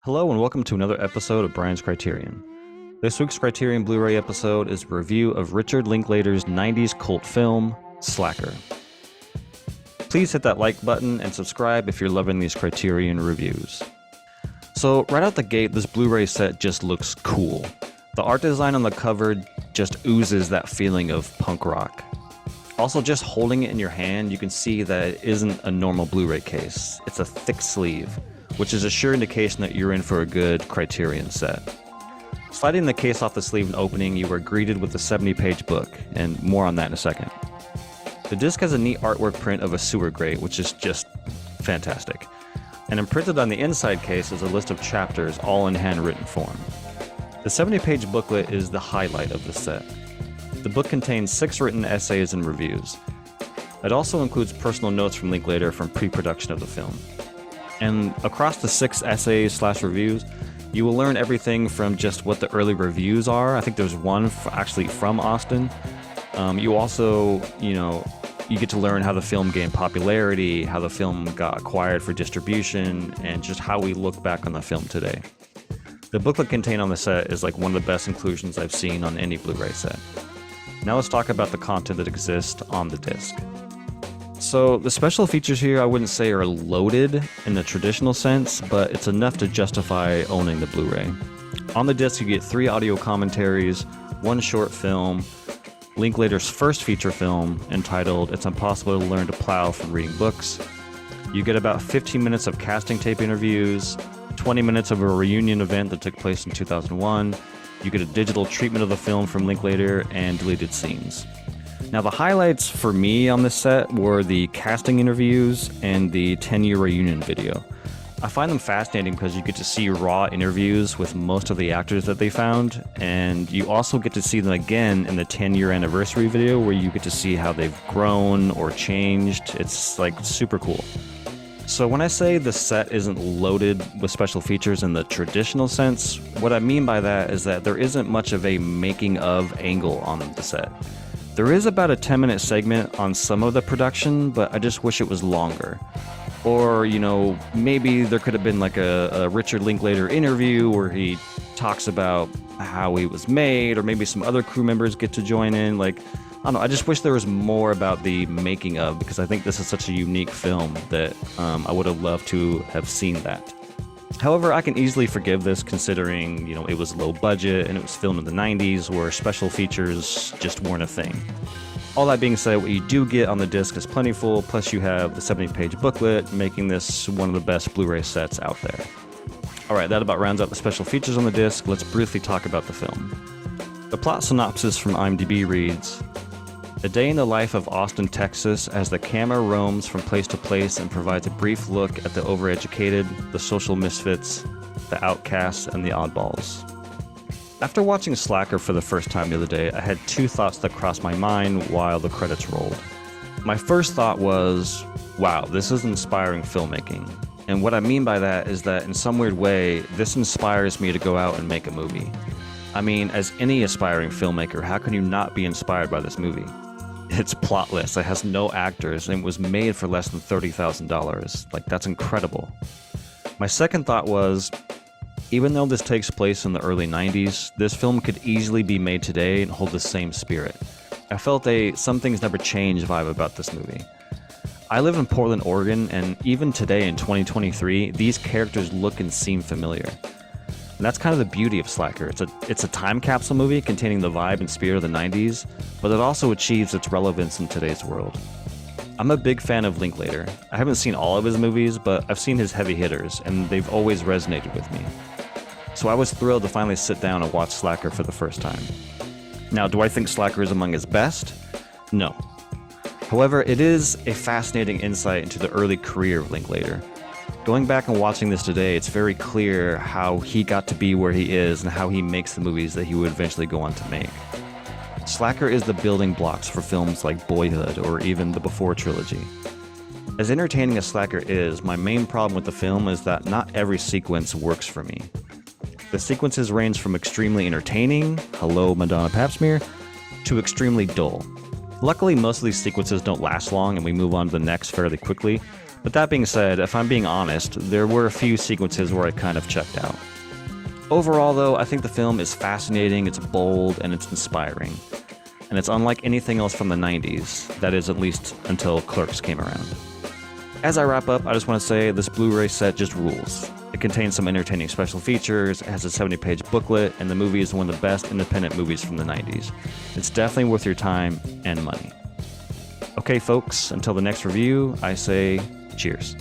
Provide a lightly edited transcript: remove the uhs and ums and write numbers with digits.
Hello and welcome to another episode of Brian's Criterion. This week's Criterion Blu-ray episode is a review of Richard Linklater's 90s cult film, Slacker. Please hit that like button and subscribe if you're loving these Criterion reviews. So right out the gate, this Blu-ray set just looks cool. The art design on the cover just oozes that feeling of punk rock. Also, just holding it in your hand, you can see that it isn't a normal Blu-ray case. It's a thick sleeve, which is a sure indication that you're in for a good Criterion set. Sliding the case off the sleeve and opening, you are greeted with a 70-page book, and more on that in a second. The disc has a neat artwork print of a sewer grate, which is just fantastic. And imprinted on the inside case is a list of chapters, all in handwritten form. The 70-page booklet is the highlight of the set. The book contains 6 written essays and reviews. It also includes personal notes from Linklater from pre-production of the film. And across the 6 essays/reviews, you will learn everything from just what the early reviews are. I think there's one actually from Austin. You also, you get to learn how the film gained popularity, how the film got acquired for distribution, and just how we look back on the film today. The booklet contained on the set is like one of the best inclusions I've seen on any Blu-ray set. Now let's talk about the content that exists on the disc. So the special features here I wouldn't say are loaded in the traditional sense, but it's enough to justify owning the Blu-ray. On the disc you get 3 audio commentaries, 1 short film, Linklater's first feature film entitled It's Impossible to Learn to Plow from Reading Books. You get about 15 minutes of casting tape interviews, 20 minutes of a reunion event that took place in 2001. You get a digital treatment of the film from Linklater and deleted scenes. Now, the highlights for me on this set were the casting interviews and the 10-year reunion video. I find them fascinating because you get to see raw interviews with most of the actors that they found, and you also get to see them again in the 10-year anniversary video where you get to see how they've grown or changed. It's like super cool. So when I say the set isn't loaded with special features in the traditional sense, what I mean by that is that there isn't much of a making of angle on the set. There is about a 10-minute segment on some of the production, but I just wish it was longer. Or, maybe there could have been like a Richard Linklater interview where he talks about how he was made, or maybe some other crew members get to join in. I don't know, I just wish there was more about the making of, because I think this is such a unique film that I would have loved to have seen that. However, I can easily forgive this considering, it was low budget and it was filmed in the 90s where special features just weren't a thing. All that being said, what you do get on the disc is plentiful, plus you have the 70-page booklet, making this one of the best Blu-ray sets out there. Alright, that about rounds out the special features on the disc. Let's briefly talk about the film. The plot synopsis from IMDb reads, a day in the life of Austin, Texas, as the camera roams from place to place and provides a brief look at the overeducated, the social misfits, the outcasts, and the oddballs. After watching Slacker for the first time the other day, I had 2 thoughts that crossed my mind while the credits rolled. My first thought was, wow, this is inspiring filmmaking. And what I mean by that is that in some weird way, this inspires me to go out and make a movie. I mean, as any aspiring filmmaker, how can you not be inspired by this movie? It's plotless, it has no actors, and it was made for less than $30,000. That's incredible. My second thought was, even though this takes place in the early 90s, this film could easily be made today and hold the same spirit. I felt a some things never change vibe about this movie. I live in Portland, Oregon, and even today in 2023, these characters look and seem familiar. And that's kind of the beauty of Slacker. It's a time capsule movie containing the vibe and spirit of the 90s, but it also achieves its relevance in today's world. I'm a big fan of Linklater. I haven't seen all of his movies, but I've seen his heavy hitters, and they've always resonated with me. So I was thrilled to finally sit down and watch Slacker for the first time. Now, do I think Slacker is among his best? No. However, it is a fascinating insight into the early career of Linklater. Going back and watching this today, it's very clear how he got to be where he is and how he makes the movies that he would eventually go on to make. Slacker is the building blocks for films like Boyhood or even the Before trilogy. As entertaining as Slacker is, my main problem with the film is that not every sequence works for me. The sequences range from extremely entertaining, hello Madonna Pap smear, to extremely dull. Luckily, most of these sequences don't last long and we move on to the next fairly quickly, But that being said, if I'm being honest, there were a few sequences where I kind of checked out. Overall though, I think the film is fascinating, it's bold, and it's inspiring. And it's unlike anything else from the 90s, that is, at least until Clerks came around. As I wrap up, I just want to say this Blu-ray set just rules. It contains some entertaining special features, it has a 70-page booklet, and the movie is one of the best independent movies from the 90s. It's definitely worth your time and money. Okay folks, until the next review, I say cheers.